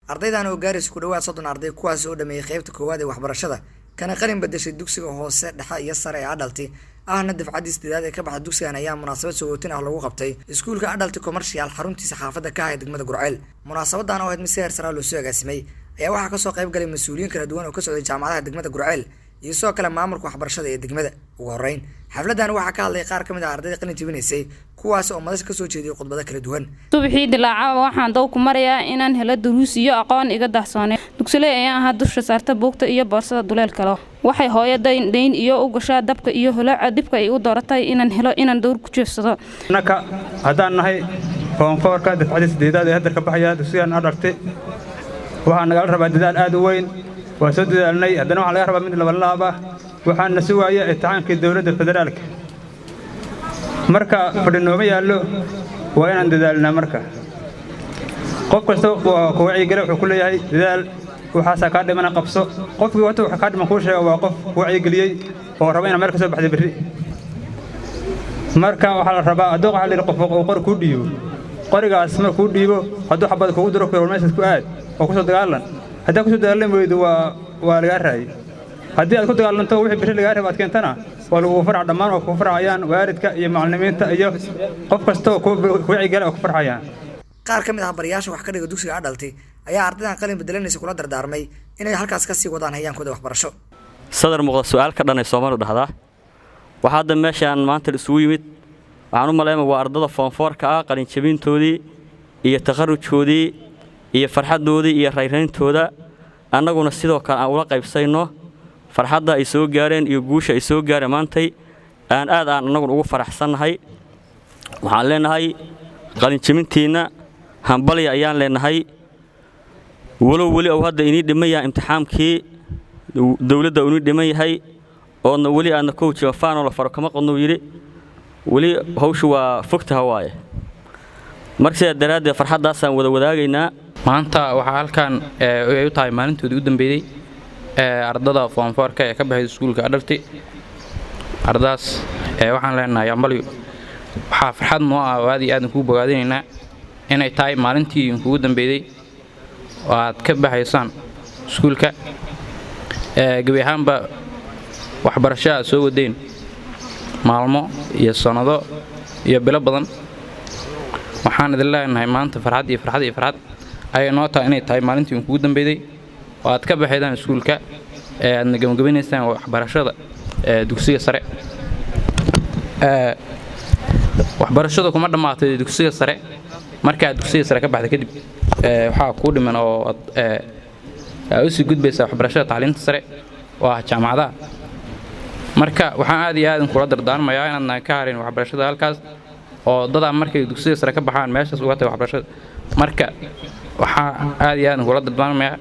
ardaydan oo gaaris ku dhawaad 30 arday kuwaas oo dhameeyay qaybta koowaad ee waxbarashada kana qalin badashay dugsiga hoose dhexe iyo sare ee adalti ahna dafcadii sideedaad ee ka baxay dugsigan ayaa munaasabad soo lagu qabtay iskuulka adalti commercial xaruntiisa xaafadda ka ah degmada Gurceel munaasabadan oo ahayd miseer sare loo soo agaasimay ayaa waxa ka soo qayb galay mas'uuliyiin kala duwan oo ka socday jaamacadaha degmada Gurceel iyo soo kala maamulka waxbarashada ee degmada ugu horeyn xafladan waxa ka hadlay qaar kamid ah ardayda qalin jabinaysay kuwaas oo madasha ka soo jeediyay khudbado kala duwan subaxii dilaaca waxaan daw ku marayaa inaan helo duruus iyo aqoon iga daahsoonay dugsiga ayaan ahaa dusha saarta buugta iyo boorsada duleelka leh waxay hooyaday deyn iyo u gashaa dabka iyo holaca dibka ay u dooratay inaan helo inaan door ku jeedsado naka hadaan nahay koonfurka dafcadii sideedaad ee hadda ka baxaya dugsigan adagtay waxaan naga rabaa dadaal aad u weyn waa soo dadaalnay haddana waxaan laga rabaa mid laba laaba waxaan na sugaaya imtixaankii dawladda federaalka marka fadhinooma yaallo waa inaan dadaalnaa marka qof kasta ku wacyigelin wuxuu ku leeyahay dadaal waxaasa ka dhimana qabso qofkii waxa ka dhiman ku sheego waa qof wacyigeliyay oo raba inaan meel ka soo baxdo berri marka waxa la rabaa adoo waxa la qof oo qor ku dhiibo qorigaas ma ku dhiibo hadduu xabad kugu diro karo meesha ku aad oo ku soo dagaalan haddii ku soo dagaalan weydo waa laga raayay haddii aad ku dagaalanto wixii berri laga rabaad keentana waa lagu farx dhamaan oo ku farxayaan waalidka iyo macallimiinta iyo qof kasta oo ku wacyigelin oo ku farxayaan qaar kamid ah bariyaasha wax ka dhiga dugsiga adalti ayaa ardaydan qalin bedelanaysa kula dardaarmay inay halkaas ka sii wadaan hayaankooda waxbarasho sadar muuqda su'aal ka dhanay Soomaalidu dhahdaa waxa hadda meeshaan maanta isugu yimid waxaan u maleeyaa waa ardada form 4 ka ah qalin jabintoodii iyo takharujkoodii iyo farxadoodii iyo rayrayntooda annaguna sidoo kale aan ula qaybsayno farxadda ay soo gaareen iyo guusha ay soo gaareen maantay aan annagu ugu faraxsanahay waxaan leenahay qalin jabintiina hambali ayaan leenahay wali oo hadda inii dhimayaa imtixaankii dawladda uu dhimay yahay oo wali aan ku jawafaan la faro kama qodno yiri wali hawshu waa fogtaha waaye markii daraaddeed farxadaas aan wada wadaagaynaa maanta waxa halkan ay u tahay maalintoodii u dambeeyay ardada form 4 ka ee ka baxay iskuulka adalti ardaas waxaan leenahay ambali waxa farxad noo ah waadi aad ku bogaadinayna inay tahay maalintii ugu dambeeyay waad ka baxaysaan iskuulka gabi ahaanba waxbarashada soo wadeen maalmo iyo sanado iyo bilo badan waxaan idin leenahay maanta farxad ay noo tahay inay tahay maalintii ugu dambeeyay waad ka baxaydaan iskuulka aadna gabagabeynaysan waxbarashada dugsiga sare waxbarashada kuma dhamaatay dugsiga sare marka dugsiga sare ka baxda kadib waxa ku dhiman oo u sii gudbaysa waxbarashada tacliinta sare waa jaamacadaha marka waxaan aad iyo aad kula dardaarmayaa inaan ka harin waxbarashada halkaas oo dada markay dugsiga sare ka baxaan meeshaas uga tahay waxbarashada marka waxaan aad iyo aad kula dardaarmayaa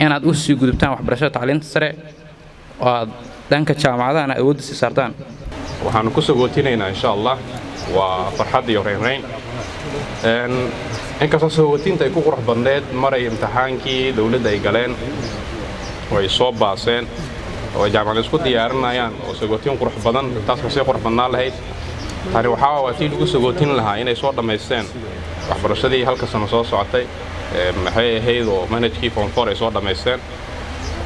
inaad u sii gudubtaan waxbarashada tacliinta sare oo danka jaamacadaha awood si saartaan waxaan ku soo gootinaynaa insha Allah waa farxad iyo reereyn in ka soo gootinta ay ku qurux badneed maray imtixaankii dawladda ay galeen way soo baaseen oo jaamacad isku diyaarinayaan oo soo gootin qurux badan taas oo qurux badnaan lahayd tani waxa waa tii lagu soo gootin lahaa inay soo dhameysteen waxbarashadii halka sano soo socotay maxay ahayd oo manhajkii form 4 ay soo dhameysteen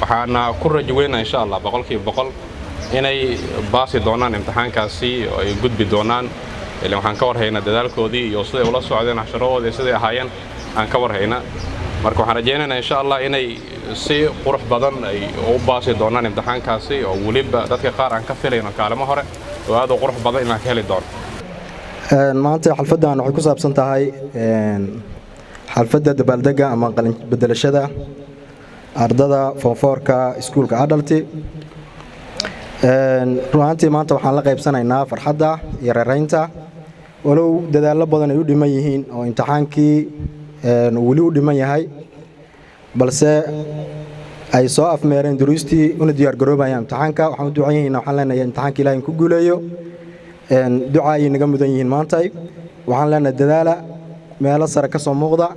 waxaana ku rajaynaynaa insha Allah 100% inay baasi doonaan imtixaankaasi oo ay gudbi doonaan ilaa waxaan ka warhaynaa dadaalkoodii iyo sida ula socdeen casharradooda sida ahaayeen aan ka warhaynaa marka waxaan rajaynaynaa insha Allah inay si qurux badan ay u baasi doonaan imtixaankaasi oo waliba dadka qaar aan ka filayno kaalmo hore oo aad u qurux badan inaan ka heli doono maanta xalfadan waxay ku saabsan tahay xalfadda dabaaldega ama qalin bedelashada ardada form 4 ka iskuulka adalti runtii maanta waxaan la qaybsanaynaa farxadda iyo reereynta walow dadaalo badan ay u dhiman yihiin oo imtixaankii wali u dhiman yahay balse ay soo afmeereen duruustii una diyaar garoobayaan imtixaanka waxaan u ducaynaynaa waxaan leenahay imtixaanka Ilaahay ku guuleeyo duca ay naga mudan yihiin maanta waxaan leenahay dadaala meelo sare ka soo muuqda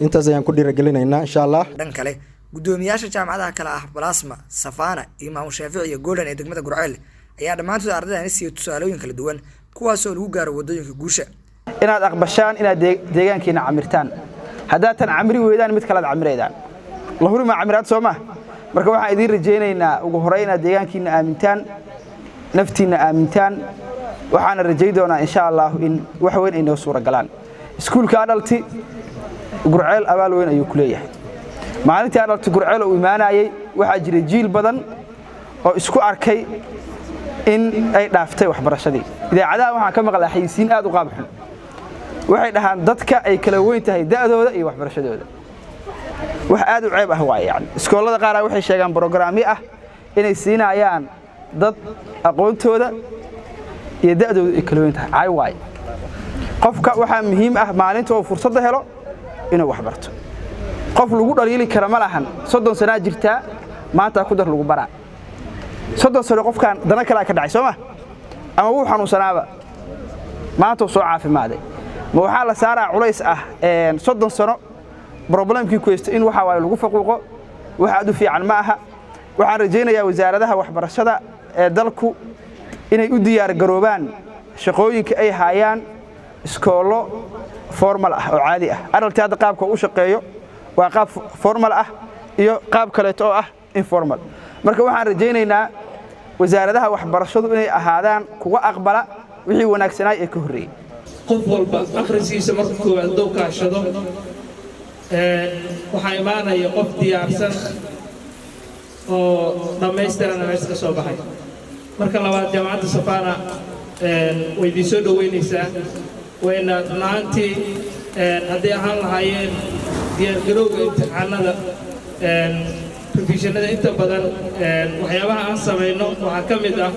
intaas ayaan ku dhiirigelinaynaa insha Allah dhan kale gudoomiyaasha jaamacadaha kala ah Plasma Safana Imam Shaafici iyo Golden ee degmada Gurceel ayaa dhamaantood ardayda si tusaalooyin kala duwan kuwaas oo lagu gaaro wadooyinka guusha inaad aqbashaan inaad deegaankiina camirtaan haddii tan camri weydaan mid kale camiraydan la hurima camiraad Soomaa marka waxaan idin rajaynaynaa ugu horeyn inaad deegaankiina aamintaan naftiina aamintaan waxaan rajay doonaa insha Allah in wax weyn ay noo suura galaan iskuulka adalti Gurceel abaal weyn ayuu ku leeyahay maalintii adalti Gurceel uu imaanayay waxa jiray jiil badan oo isku arkay in ay dhaaftay waxbarashadii idaacadaha waxaan ka maqlay xayisiin aad u qaab xun waxay dhahaan dadka ay kala weyn tahay da'dooda iyo waxbarashadooda wax aad u ceeb ah waa yani iskoolada qaar waxay sheegaan programmi ah inay siinayaan dad aqoontooda iyo da'dooda ay kala weyn tahay ay waay qofka waxa muhiim ah maalinta uu fursad helo inuu wax barto qof lagu dhaliili kara ma lahan 30 sano jirta maanta ku dar lagu baraa 30 sano qofkan dana kala ka dhacay Soomaa ama uu xanuunsanaaba maanta soo caafimaaday ma waxa la saaraa culays ah 30 sano problemkii ku haysta in waxa lagu faquuqo waxa aad u fiican ma aha waxaan rajaynayaa wasaaradaha waxbarashada ee dalku inay u diyaar garoobaan shaqooyinka ay hayaan iskoolo formal ah oo caadi ah adaltaada qaabka uu shaqeeyo waa qaab formal ah iyo qaab kale oo ah informal marka waxaan rajaynaynaa wasaaradaha waxbarashadu inay ahaadaan kuwa aqbala wixii wanaagsanaa ee ka horeeyay qof walba akhriskiisa marka koowaad doo kaashado waxaa imaanaya qof diyaarsan oo dhammaystiran meesha ka soo baxay marka labaad jaamacadda Safana way idin soo dhaweynaysaa wayna maantii haddii ahaan lahaayeen diyaargarowga imtixaanada professionada inta badan waxyaabaha aan samayno waxaa ka mid ah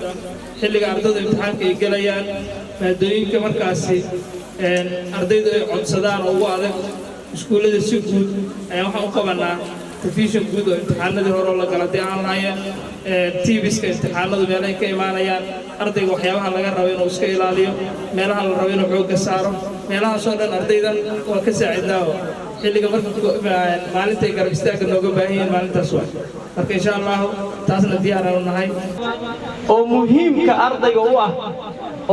xilliga ardayda imtixaanka ay galayaan maadooyinka markaasi ardaydu ay codsadaan oo ugu adag iskuullada si guud ayaan waxaan u qabanaa profession guud oo imtixaanadii hore la galay haddii aan lahaayeen TVska imtixaanadu meelahay ka imaanayaan ardayga waxyaabaha laga rabo inuu iska ilaaliyo meelaha la rabo inuu xoogga saaro meelahaasoo dhan ardaydan waa ka saacidnaa xilliga marka maalinta garab istaagga nooga baahan yihiin maalintaas waa marka insha Allah taasna diyaar aan nahay oo muhiimka ardayga u ah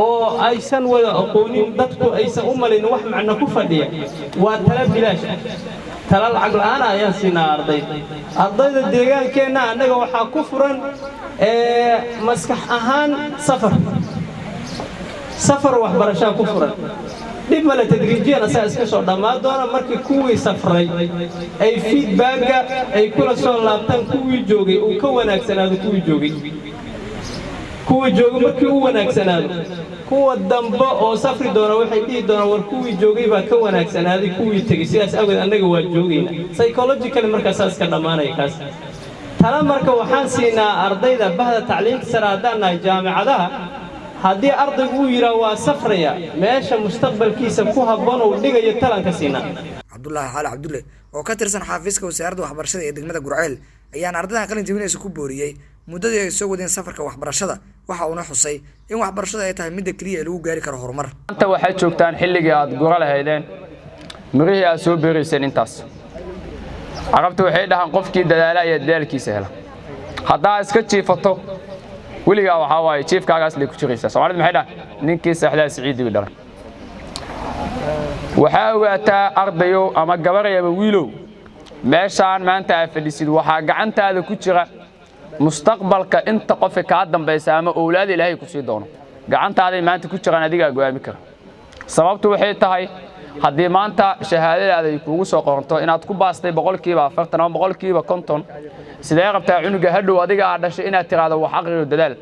oo aysan wada aqoonin dadku aysan u malin wax macna ku fadhiya waa tala bilaash tala lacag la'aan ayaan siinaa ardayda deegaankeena anaga waxa ku furan maskax ahaan safar waxbarasho ku furan dib mala tadriijiyana saas ka soo dhamaan doona markii kuwii safray ay feedbacka ay kula soo laabtaan kuwii joogay oo ka wanaagsanaado kuwii joogay markii uu wanaagsanaado kuwa dambe oo safri doona waxay dhigi doonaan war kuwii joogay baa ka wanaagsanaaday kuwii tagay sidaas awgeed anaga waa joogayna psychologically marka saas ka dhamaanay kaas tala marka waxaan siinaa ardayda bahda tacliinta sare haddaan nahay jaamacadaha haddii ardaygu uu yiraahdo waa safraya meesha mustaqbalkiisa ku habboon oo dhigayo talanka siinaa Cabdullaahi Xaali Cabdulle oo ka tirsan xafiiska wasaaradda waxbarashada ee degmada Gurceel ayaan ardayda qalin jabinaysa ku booriyay muddadii ay soo wadeen safarka waxbarashada waxa uu xusay in waxbarashada ay tahay mid kaliya lagu gaari karo horumar inta waxay joogtaan xilligii aad gura lahaydeen mirihii aad soo beeriseen intaas arabtu waxay dhahan qofkii dadaalay iyo dadaalkiisa hela hadaa iska jiifato weligaa waxa waaye jiifkaagaas la ku jiraysa Soomaalidu maxay dhahan ninkii saxdaa Siciidi dhalay waxa ogaataa ardayo ama gabarayaba wiilow meeshaan maanta ay fadhisid waxa gacantaada ku jira mustaqbalka inta qof ka dambaysa ama awlaad Ilaahay ku sii doono gacantaada maanta ku jiraan adiga go'aami kara sababtu waxay tahay haddii maanta shahaadadaada ay kugu soo qoranto inaad ku baastay 40% ama 50% sidee qabtaa cunuga hadhow adiga aad dhashay inaad tiraado wax aqriyo dadaal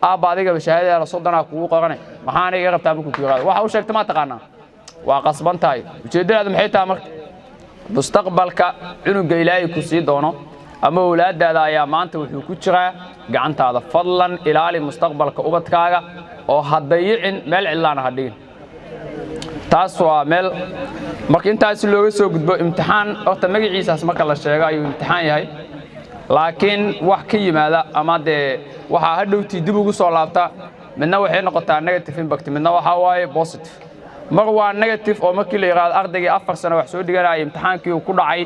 aaba adiga shahaadada soo danaa kugu qoranay maxaan iga qabtaa markuu tiraado waxa uu sheegtay ma taqaanaa waa qasban tahay ujeedadaadu maxay tahay marka mustaqbalka cunuga Ilaahay ku sii doono ama awlaadaada ayaa maanta wuxuu ku jiraa gacantaada fadlan ilaali mustaqbalka ubadkaaga oo hadayicin meel cilaan hadhiin taas waa meel marka intaas looga soo gudbo imtixaan horta magaciisaas marka la sheego ayuu imtixaan yahay laakiin wax ka yimaada ama de waxa hadhowtii dib ugu soo laabta midna waxay noqotaa negative impact midna waxa waaye positive mar waa negative oo markii la yiraahdo ardayga 4 sano wax soo dhiganay imtixaankii uu ku dhacay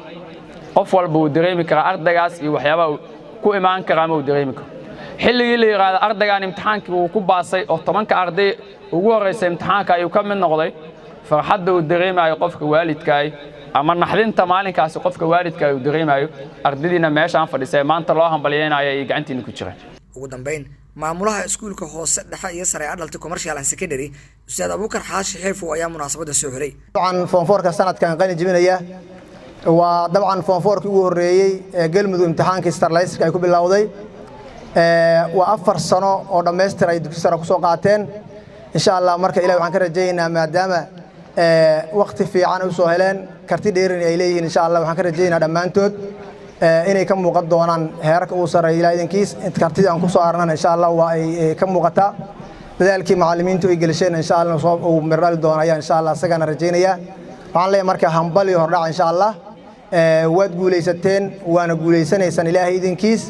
qof walba uu dareemi kara ardaygaas iyo waxyaabaha ku imaan kara ama uu dareemi karo xilligii la yiraahdo ardaygan imtixaankii uu ku baasay oo 10 arday ugu horeysay imtixaanka ayuu ka mid noqday farxadda uu dareemayo qofka waalidka ama naxdinta maalinkaasi qofka waalidka uu dareemayo ardaydiina meeshaan fadhisay maanta loo hambalyeynaayo ay gacantiina ku jiraan ugu dambeyn maamulaha iskuulka hoose dhexe iyo sare adult commercial and secondary ustaad Abuukar Xaashi Xeefu ayaa munaasabada soo xiray طبعا فونفورka sanadkan qalin jibinaya waa dabcan foonfoorkii ugu horeeyay ee galmudug imtixaankii starlayska ay ku bilowday waa 4 sano oo dhameystiray dugsi sare ku soo qaateen insha Allah marka ilaahay waxaan ka rajaynaynaa maadaama waqti fiican u soo heleen karti dheerin ay leeyihiin insha Allah waxaan ka rajaynaynaa dhamaantood inay ka muuqan doonaan heerka uu sareeyay ilaa idinkiis inta kartida aan ku soo arnana insha Allah waa ay ka muuqataa dadaalkii macallimiintu ay gelisheen insha Allah soo uu miral doonaya insha Allah asagana rajaynaya waxaan leeyahay marka hambali hordhac insha Allah waad guuleysateen waana guuleysanaysaan ilaahay idinkiis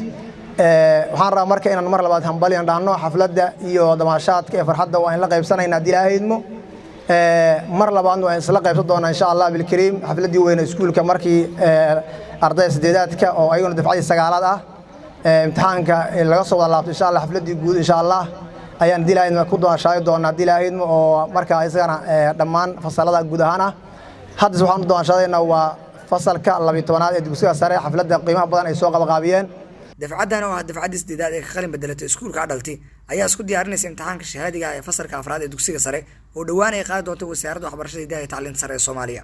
waxaan rabaa marka inaan mar labaad hambali aan dhaano xafladda iyo damaashaadka ee farxadda waa in la qaybsanaynaa ilaahay idmo mar labaadna waa isla qaybsan doonaa insha Allah bil kariim xafladii weyn ee iskuulka markii ardayda sideedaadka oo ayaguna dafcadii sagaalaad ah imtixaanka laga soo wada laabto insha Allah xafladii guud insha Allah ayaan dilaayna ku doonashay doonaa dilaayna oo marka isagana dhammaan fasalada guud ahaan ah hadda waxaan doonashadayna waa fasalka 12aad ee dugsiga sare xafladda qiimaha badan ay soo qabaqaabiyeen dafcadan oo dafcadii sideedaad ee ka qalin bedelatay iskuulka adalti ayaa isku diyaarinaysa imtixaanka shahaadiga ee fasalka afraad ee dugsiga sare oo dhawaan ay qaadi doonto wasaaradda waxbarashada iyo tacliinta sare ee Soomaaliya